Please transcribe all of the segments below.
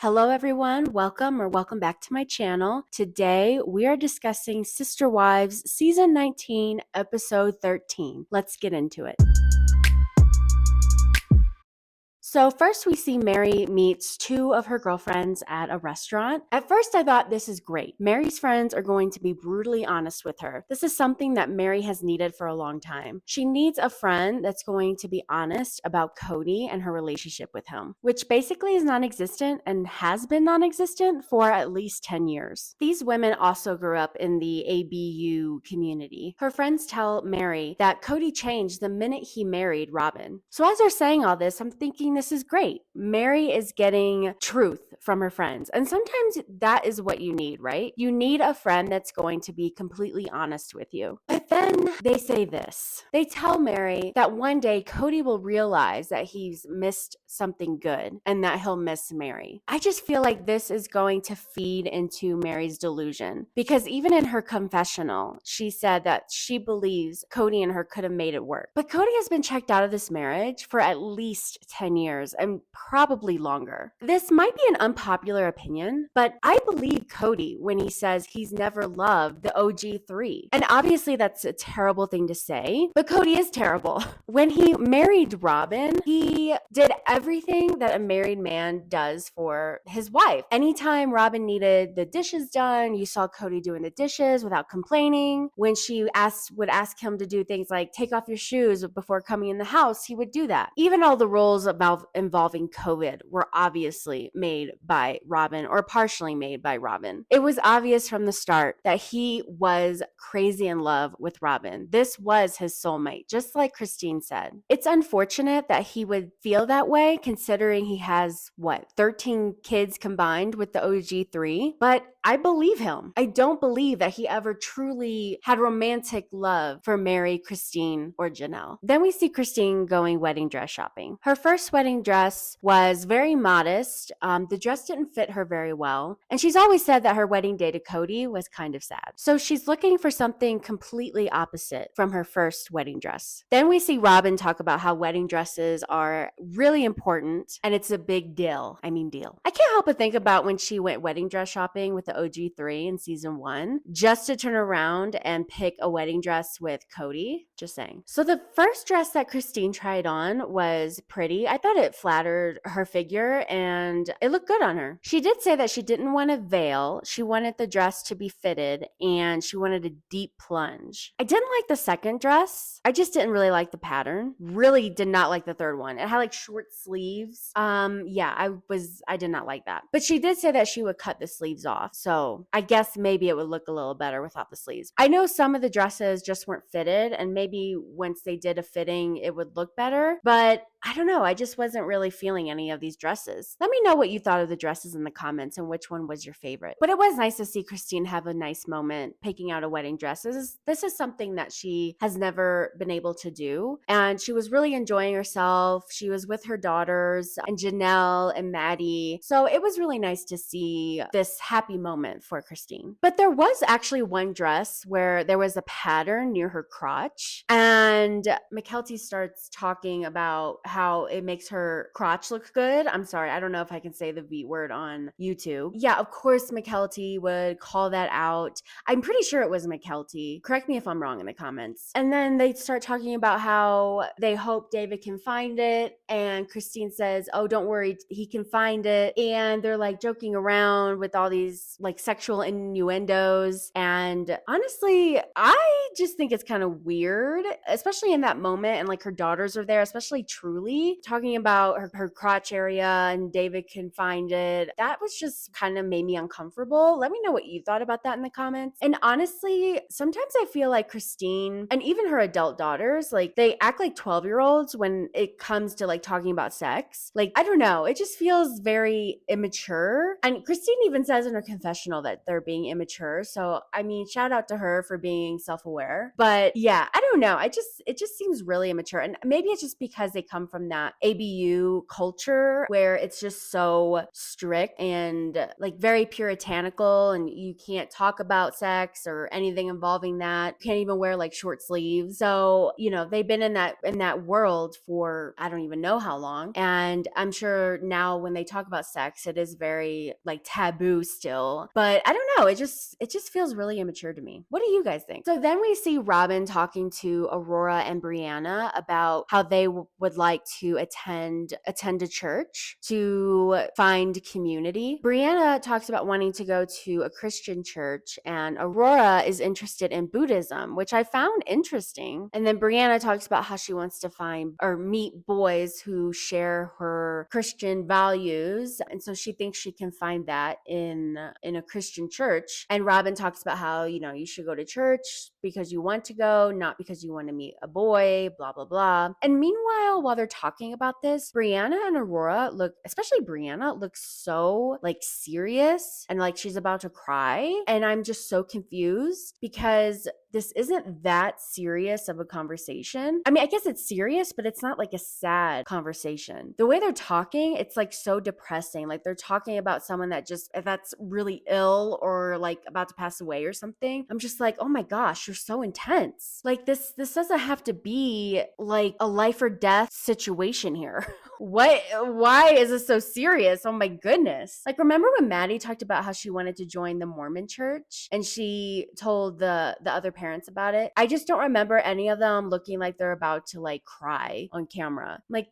Hello everyone, welcome back to my channel. Today we are discussing Sister Wives Season 19, Episode 13. Let's get into it. So first we see Meri meets two of her girlfriends at a restaurant. At first I thought this is great. Meri's friends are going to be brutally honest with her. This is something that Meri has needed for a long time. She needs a friend that's going to be honest about Cody and her relationship with him, which basically is non-existent and has been non-existent for at least 10 years. These women also grew up in the ABU community. Her friends tell Meri that Cody changed the minute he married Robin. So as they're saying all this, I'm thinking this is great. Meri is getting truth from her friends. And sometimes that is what you need, right? You need a friend that's going to be completely honest with you. But then they say this. They tell Meri that one day Cody will realize that he's missed something good and that he'll miss Meri. I just feel like this is going to feed into Meri's delusion because even in her confessional, she said that she believes Cody and her could have made it work. But Cody has been checked out of this marriage for at least 10 years and probably longer. This might be an unpopular opinion, but I believe Cody when he says he's never loved the OG3. And obviously that's a terrible thing to say, but Cody is terrible. When he married Robin, he did everything that a married man does for his wife. Anytime Robin needed the dishes done, you saw Cody doing the dishes without complaining. When she would ask him to do things like take off your shoes before coming in the house, he would do that. Even all the roles about involving COVID were obviously made by Robin or partially made by Robin. It was obvious from the start that he was crazy in love with Robin. This was his soulmate, just like Christine said. It's unfortunate that he would feel that way considering he has, 13 kids combined with the OG3, but I believe him. I don't believe that he ever truly had romantic love for Meri, Christine, or Janelle. Then we see Christine going wedding dress shopping. Her first wedding dress was very modest. The dress didn't fit her very well. And she's always said that her wedding day to Cody was kind of sad. So she's looking for something completely opposite from her first wedding dress. Then we see Robin talk about how wedding dresses are really important and it's a big deal. I can't help but think about when she went wedding dress shopping with the OG3 in season 1, just to turn around and pick a wedding dress with Cody. Just saying. So the first dress that Christine tried on was pretty. I thought it flattered her figure and it looked good on her. She did say that she didn't want a veil. She wanted the dress to be fitted and she wanted a deep plunge. I didn't like the second dress. I just didn't really like the pattern. Really did not like the third one. It had like short sleeves. I did not like that. But she did say that she would cut the sleeves off. So I guess maybe it would look a little better without the sleeves. I know some of the dresses just weren't fitted and maybe once they did a fitting, it would look better. But I don't know. I just wasn't really feeling any of these dresses. Let me know what you thought of the dresses in the comments and which one was your favorite. But it was nice to see Christine have a nice moment picking out a wedding dress. This is something that she has never been able to do. And she was really enjoying herself. She was with her daughters and Janelle and Maddie. So it was really nice to see this happy moment for Christine. But there was actually one dress where there was a pattern near her crotch. And McKelty starts talking about how it makes her crotch look good. I'm sorry, I don't know if I can say the V word on YouTube. Yeah, of course McKelty would call that out. I'm pretty sure it was McKelty. Correct me if I'm wrong in the comments. And then they start talking about how they hope David can find it. And Christine says, oh, don't worry, he can find it. And they're like joking around with all these like sexual innuendos. And honestly, I just think it's kind of weird, especially in that moment. And like her daughters are there, especially Truly, talking about her crotch area and David can find it. That was just kind of made me uncomfortable. Let me know what you thought about that in the comments. And honestly, sometimes I feel like Christine and even her adult daughters, like they act like 12-year-olds when it comes to like talking about sex. Like, I don't know. It just feels very immature. And Christine even says in her confessional that they're being immature. So, I mean, shout out to her for being self-aware. But yeah, I don't know. It just seems really immature. And maybe it's just because they come from that ABU culture where it's just so strict and like very puritanical, and you can't talk about sex or anything involving that. You can't even wear like short sleeves. So, they've been in that world for I don't even know how long. And I'm sure now when they talk about sex, it is very like taboo still. But I don't know, it just feels really immature to me. What do you guys think? So then we see Robin talking to Aurora and Brianna about how they would like to attend a church to find community. Brianna talks about wanting to go to a Christian church, and Aurora is interested in Buddhism, which I found interesting. And then Brianna talks about how she wants to find or meet boys who share her Christian values, and so she thinks she can find that in a Christian church. And Robin talks about how you should go to church because you want to go, not because you want to meet a boy, blah blah blah. And meanwhile, while they're talking about this, Brianna and Aurora especially Brianna looks so like serious and like she's about to cry, and I'm just so confused because this isn't that serious of a conversation. I mean, I guess it's serious, but it's not like a sad conversation. The way they're talking, it's like so depressing. Like they're talking about someone that's really ill or like about to pass away or something. I'm just like, oh my gosh, you're so intense. Like this doesn't have to be like a life or death situation here. Why is this so serious? Oh my goodness. Like, remember when Maddie talked about how she wanted to join the Mormon church and she told the other parents about it? I just don't remember any of them looking like they're about to like cry on camera. Like,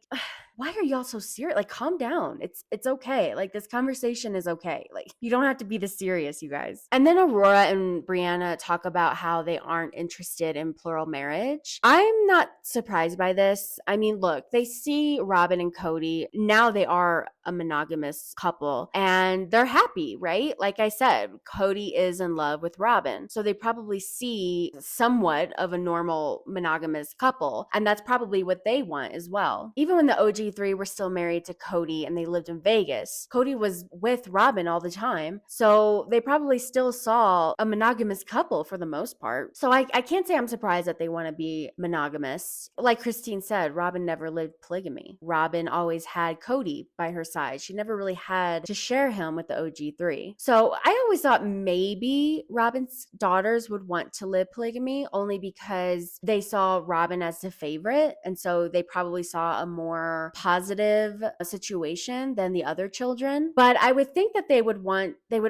why are y'all so serious? Like, calm down. It's okay. Like, this conversation is okay. Like, you don't have to be this serious, you guys. And then Aurora and Brianna talk about how they aren't interested in plural marriage. I'm not surprised by this. I mean, look, they see Robin and Cody. Now they are a monogamous couple and they're happy, right? Like I said, Cody is in love with Robin. So they probably see somewhat of a normal monogamous couple. And that's probably what they want as well. Even when the OG3 were still married to Cody and they lived in Vegas, Cody was with Robin all the time. So they probably still saw a monogamous couple for the most part. So I can't say I'm surprised that they want to be monogamous. Like Christine said, Robin never lived polygamy. Robin always had Cody by her side. She never really had to share him with the OG3. So I always thought maybe Robin's daughters would want to live polygamy only because they saw Robin as the favorite. And so they probably saw a more positive situation than the other children. But I would think that they would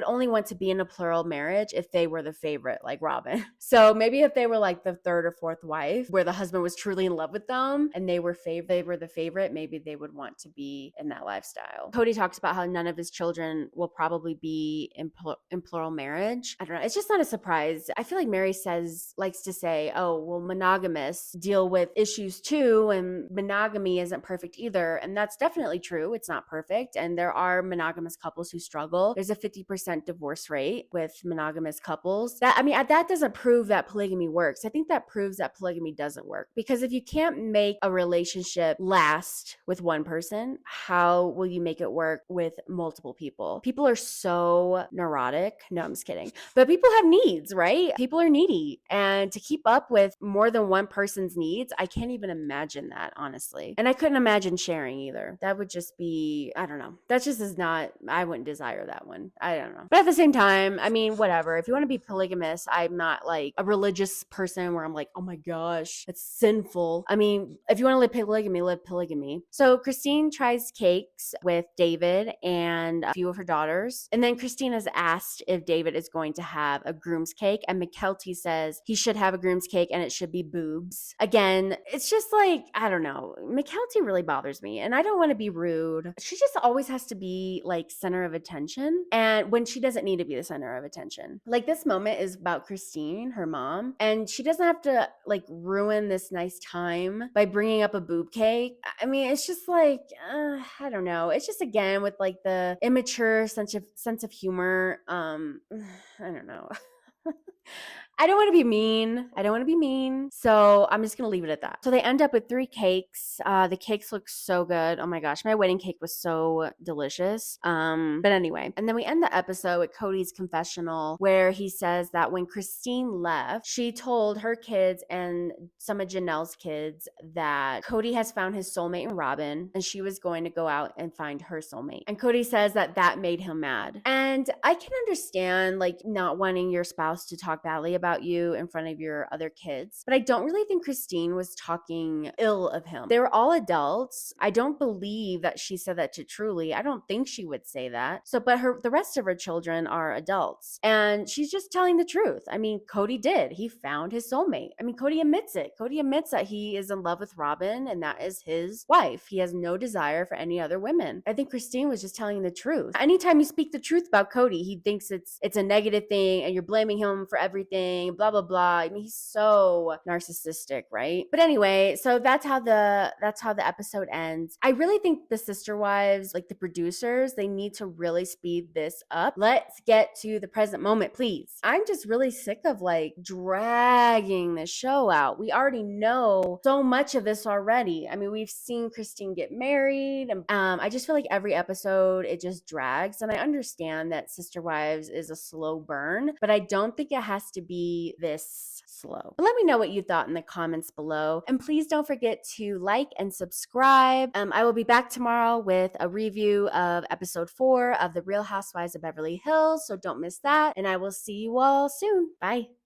only want to be in a plural marriage if they were the favorite, like Robin. So maybe if they were like the third or fourth wife, where the husband was truly in love with them and they were the favorite, maybe they would want to be in that lifestyle. Cody talks about how none of his children will probably be in plural marriage. I don't know. It's just not a surprise. I feel like Meri likes to say, oh, well, monogamists deal with issues too, and monogamy isn't perfect either. And that's definitely true. It's not perfect. And there are monogamous couples who struggle. There's a 50% divorce rate with monogamous couples. That doesn't prove that polygamy works. I think that proves that polygamy doesn't work. Because if you can't make a relationship last with one person, how will you make it work with multiple people? People are so neurotic. No, I'm just kidding. But people have needs, right? People are needy. And to keep up with more than one person's needs, I can't even imagine that, honestly. And I couldn't imagine sharing either. That would just be, I don't know. That just is not, I wouldn't desire that one. I don't know. But at the same time, I mean, whatever. If you want to be polygamous, I'm not like a religious person where I'm like, oh my gosh, it's sinful. I mean, if you want to live polygamy, live polygamy. So Christine tries cakes with David and a few of her daughters. And then Christine has asked if David is going to have a groom's cake. And McKelty says he should have a groom's cake and it should be boobs. Again, it's just like, I don't know. McKelty really bothers me. And I don't want to be rude. She just always has to be like center of attention. And when she doesn't need to be the center of attention. Like this moment is about Christine, her mom. And she doesn't have to like ruin this nice time by bringing up a boob cake. I mean, it's just like, I don't know. It's just again with like the immature sense of humor. I don't know. I don't want to be mean. I don't want to be mean. So I'm just going to leave it at that. So they end up with 3 cakes. The cakes look so good. Oh my gosh. My wedding cake was so delicious. But anyway, and then we end the episode with Cody's confessional where he says that when Christine left, she told her kids and some of Janelle's kids that Cody has found his soulmate in Robin and she was going to go out and find her soulmate. And Cody says that that made him mad. And I can understand like not wanting your spouse to talk badly about you in front of your other kids, but I don't really think Christine was talking ill of him. They were all adults. I don't believe that she said that to Truly. I don't think she would say that. So, but the rest of her children are adults and she's just telling the truth. I mean, Cody did. He found his soulmate. I mean, Cody admits it. Cody admits that he is in love with Robin and that is his wife. He has no desire for any other women. I think Christine was just telling the truth. Anytime you speak the truth about Cody, he thinks it's a negative thing and you're blaming him for everything, blah, blah, blah. I mean, he's so narcissistic, right? But anyway, so that's how the episode ends. I really think the sister wives, like the producers, they need to really speed this up. Let's get to the present moment, please. I'm just really sick of like dragging the show out. We already know so much of this already. I mean, we've seen Christine get married, and I just feel like every episode it just drags. And I understand that Sister Wives is a slow burn, but I don't think it has to be this slow. But let me know what you thought in the comments below. And please don't forget to like and subscribe. I will be back tomorrow with a review of episode 4 of The Real Housewives of Beverly Hills. So don't miss that. And I will see you all soon. Bye.